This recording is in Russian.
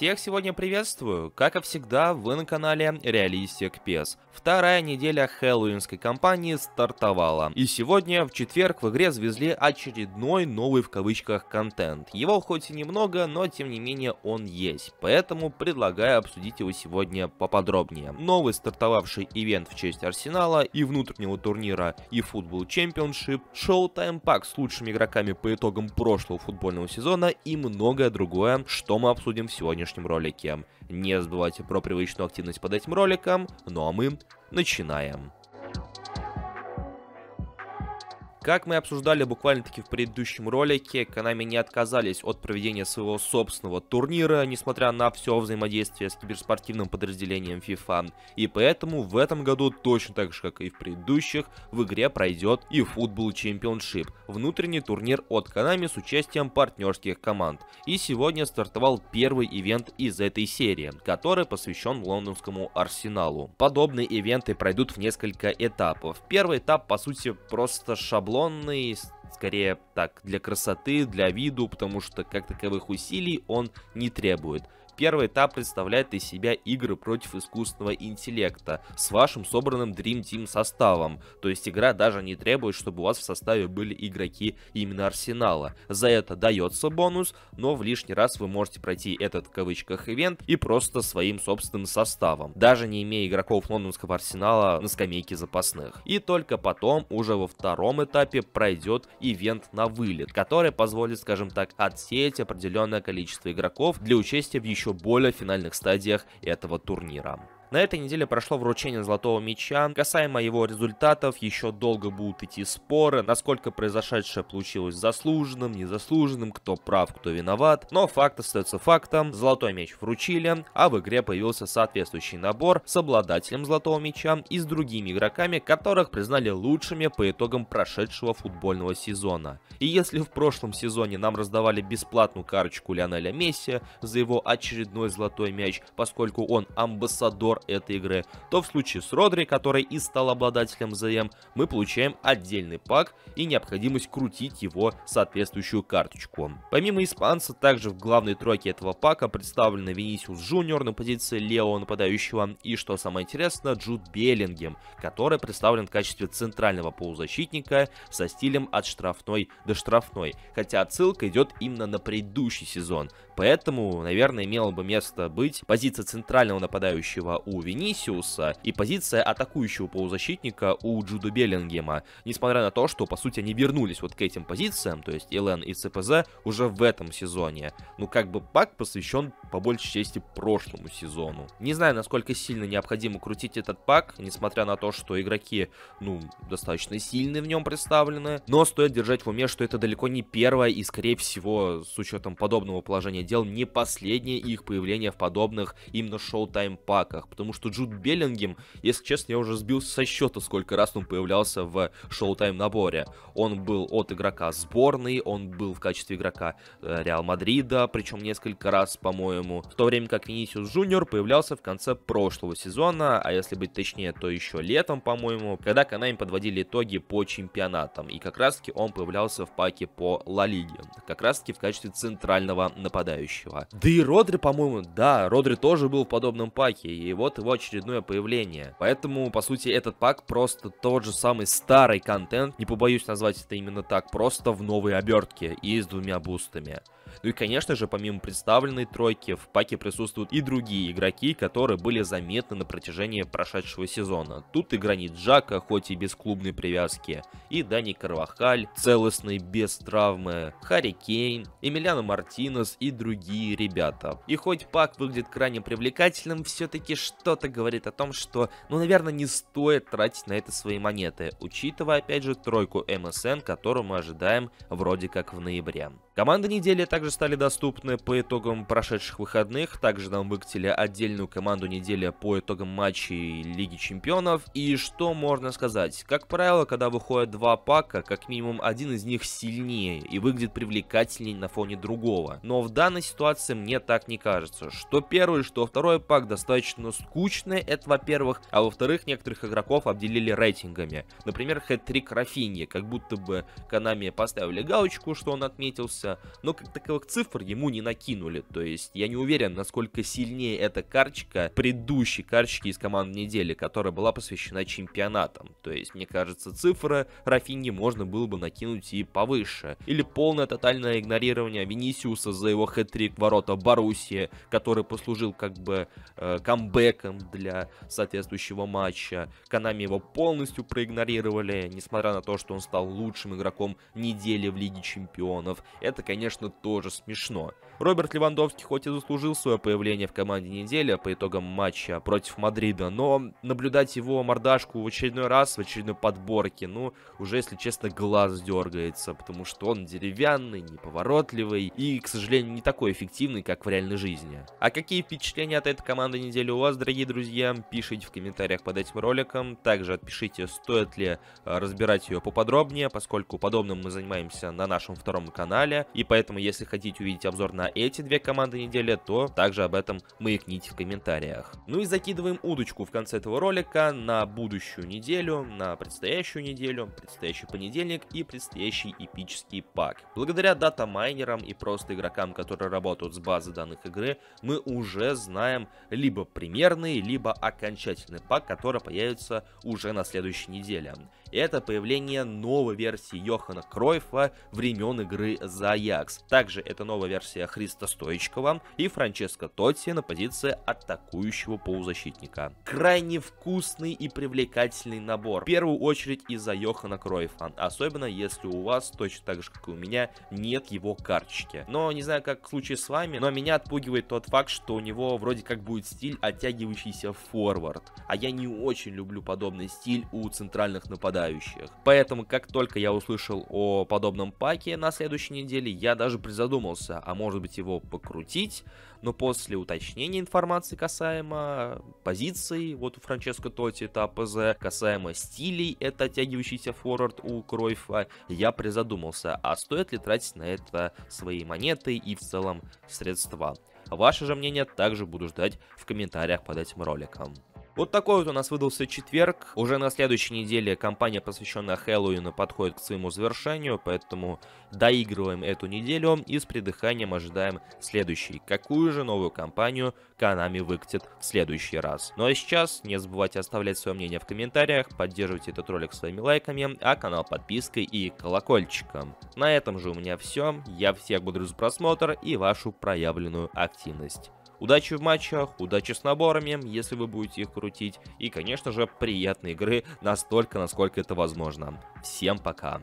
Всех сегодня приветствую. Как и всегда, вы на канале Realistic PES. Вторая неделя хэллоуинской кампании стартовала. И сегодня, в четверг, в игре завезли очередной новый в кавычках контент. Его хоть и немного, но тем не менее он есть. Поэтому предлагаю обсудить его сегодня поподробнее. Новый стартовавший ивент в честь Арсенала и внутреннего турнира eFootball Championship, Showtime Pack с лучшими игроками по итогам прошлого футбольного сезона и многое другое, что мы обсудим в сегодняшнем ролике. Не забывайте про привычную активность под этим роликом, ну а мы начинаем. Как мы обсуждали буквально-таки в предыдущем ролике, Konami не отказались от проведения своего собственного турнира, несмотря на все взаимодействие с киберспортивным подразделением FIFA. И поэтому в этом году, точно так же, как и в предыдущих, в игре пройдет eFootball Championship, внутренний турнир от Konami с участием партнерских команд. И сегодня стартовал первый ивент из этой серии, который посвящен лондонскому Арсеналу. Подобные ивенты пройдут в несколько этапов. Первый этап, по сути, просто шаблонный, скорее так, для красоты, для виду, потому что как таковых усилий он не требует. Первый этап представляет из себя игры против искусственного интеллекта с вашим собранным Dream Team составом. То есть игра даже не требует, чтобы у вас в составе были игроки именно Арсенала. За это дается бонус, но в лишний раз вы можете пройти этот в кавычках ивент и просто своим собственным составом, даже не имея игроков лондонского Арсенала на скамейке запасных. И только потом, уже во втором этапе, пройдет ивент на вылет, который позволит, скажем так, отсеять определенное количество игроков для участия в еще более финальных стадиях этого турнира. На этой неделе прошло вручение Золотого Мяча. Касаемо его результатов, еще долго будут идти споры, насколько произошедшее получилось заслуженным, незаслуженным, кто прав, кто виноват. Но факт остается фактом. Золотой Мяч вручили, а в игре появился соответствующий набор с обладателем Золотого Мяча и с другими игроками, которых признали лучшими по итогам прошедшего футбольного сезона. И если в прошлом сезоне нам раздавали бесплатную карточку Лионеля Месси за его очередной Золотой Мяч, поскольку он амбассадор этой игры, то в случае с Родри, который и стал обладателем ЗМ, мы получаем отдельный пак и необходимость крутить его соответствующую карточку. Помимо испанца, также в главной тройке этого пака представлены Винисиус Джуниор на позиции левого нападающего и, что самое интересное, Джуд Беллингем, который представлен в качестве центрального полузащитника со стилем от штрафной до штрафной, хотя отсылка идет именно на предыдущий сезон. Поэтому, наверное, имело бы место быть позиция центрального нападающего у Винисиуса и позиция атакующего полузащитника у Джуда Беллингема, несмотря на то, что, по сути, они вернулись вот к этим позициям, то есть ЛН и ЦПЗ, уже в этом сезоне. Ну, как бы пак посвящен, по большей части, прошлому сезону. Не знаю, насколько сильно необходимо крутить этот пак, несмотря на то, что игроки, достаточно сильные в нем представлены, но стоит держать в уме, что это далеко не первое и, скорее всего, с учетом подобного положения дел, не последнее их появление в подобных именно Showtime паках, потому что Джуд Беллингем, если честно, я уже сбился со счета, сколько раз он появлялся в Showtime наборе. Он был от игрока сборной, он был в качестве игрока Реал Мадрида, причем несколько раз, по-моему, в то время как Винисиус Джуниор появлялся в конце прошлого сезона, а если быть точнее, то еще летом, по-моему, когда Konami подводили итоги по чемпионатам, и как раз-таки он появлялся в паке по Ла Лиге, как раз-таки в качестве центрального нападающего. Да и Родри, по-моему, да, Родри тоже был в подобном паке, и вот его очередное появление. Поэтому, по сути, этот пак просто тот же самый старый контент, не побоюсь назвать это именно так, просто в новой обертке и с двумя бустами. Ну и, конечно же, помимо представленной тройки, в паке присутствуют и другие игроки, которые были заметны на протяжении прошедшего сезона. Тут и Гранит Джака, хоть и без клубной привязки, и Дани Карвахаль, целостный, без травмы, Харри Кейн, Эмилиано Мартинес и другие ребята. И хоть пак выглядит крайне привлекательным, все-таки что-то говорит о том, что, наверное, не стоит тратить на это свои монеты, учитывая, опять же, тройку МСН, которую мы ожидаем вроде как в ноябре. Команды недели также стали доступны по итогам прошедших выходных. Также нам выкатили отдельную команду недели по итогам матчей Лиги Чемпионов. И что можно сказать? Как правило, когда выходят два пака, как минимум один из них сильнее и выглядит привлекательнее на фоне другого. Но в данной ситуации мне так не кажется. Что первый, что второй пак достаточно скучный, это во-первых. А во-вторых, некоторых игроков обделили рейтингами. Например, хэт-трик Рафиньи. Как будто бы Konami поставили галочку, что он отметился, запомнился, но как таковых цифр ему не накинули. То есть я не уверен, насколько сильнее эта карточка предыдущей карточки из команд недели, которая была посвящена чемпионатам. То есть, мне кажется, цифры Рафиньи можно было бы накинуть и повыше. Или полное тотальное игнорирование Винисиуса за его хэт-трик ворота Боруссии, который послужил как бы камбэком для соответствующего матча. Konami его полностью проигнорировали, несмотря на то, что он стал лучшим игроком недели в Лиге Чемпионов. Это, конечно, тоже смешно. Роберт Левандовский хоть и заслужил свое появление в команде недели по итогам матча против Мадрида, но наблюдать его мордашку в очередной раз, в очередной подборке, ну, уже, если честно, глаз дергается, потому что он деревянный, неповоротливый и, к сожалению, не такой эффективный, как в реальной жизни. А какие впечатления от этой команды недели у вас, дорогие друзья? Пишите в комментариях под этим роликом. Также отпишите, стоит ли разбирать ее поподробнее, поскольку подобным мы занимаемся на нашем втором канале, и поэтому, если хотите увидеть обзор на эти две команды недели, то также об этом маякните в комментариях. Ну и закидываем удочку в конце этого ролика на будущую неделю, на предстоящую неделю, предстоящий понедельник и предстоящий эпический пак. Благодаря дата-майнерам и просто игрокам, которые работают с базой данных игры, мы уже знаем либо примерный, либо окончательный пак, который появится уже на следующей неделе. Это появление новой версии Йохана Кройфа времен игры за Аякс. Также это новая версия Христа Стоичкова и Франческо Тотти на позиции атакующего полузащитника. Крайне вкусный и привлекательный набор. В первую очередь из-за Йохана Кройфа. Особенно если у вас, точно так же как и у меня, нет его карточки. Но не знаю, как в случае с вами, но меня отпугивает тот факт, что у него вроде как будет стиль оттягивающийся форвард. А я не очень люблю подобный стиль у центральных нападающих. Поэтому, как только я услышал о подобном паке на следующей неделе, я даже призадумался, а может быть его покрутить, но после уточнения информации касаемо позиций, вот у Франческо Тотти это АПЗ, касаемо стилей, это оттягивающийся форвард у Кройфа, я призадумался, а стоит ли тратить на это свои монеты и в целом средства. Ваше же мнение также буду ждать в комментариях под этим роликом. Вот такой вот у нас выдался четверг. Уже на следующей неделе кампания, посвященная Хэллоуину, подходит к своему завершению, поэтому доигрываем эту неделю и с придыханием ожидаем следующей. Какую же новую кампанию Konami выкатит в следующий раз. Ну а сейчас не забывайте оставлять свое мнение в комментариях, поддерживайте этот ролик своими лайками, а канал подпиской и колокольчиком. На этом же у меня все. Я всех благодарю за просмотр и вашу проявленную активность. Удачи в матчах, удачи с наборами, если вы будете их крутить. И, конечно же, приятной игры настолько, насколько это возможно. Всем пока.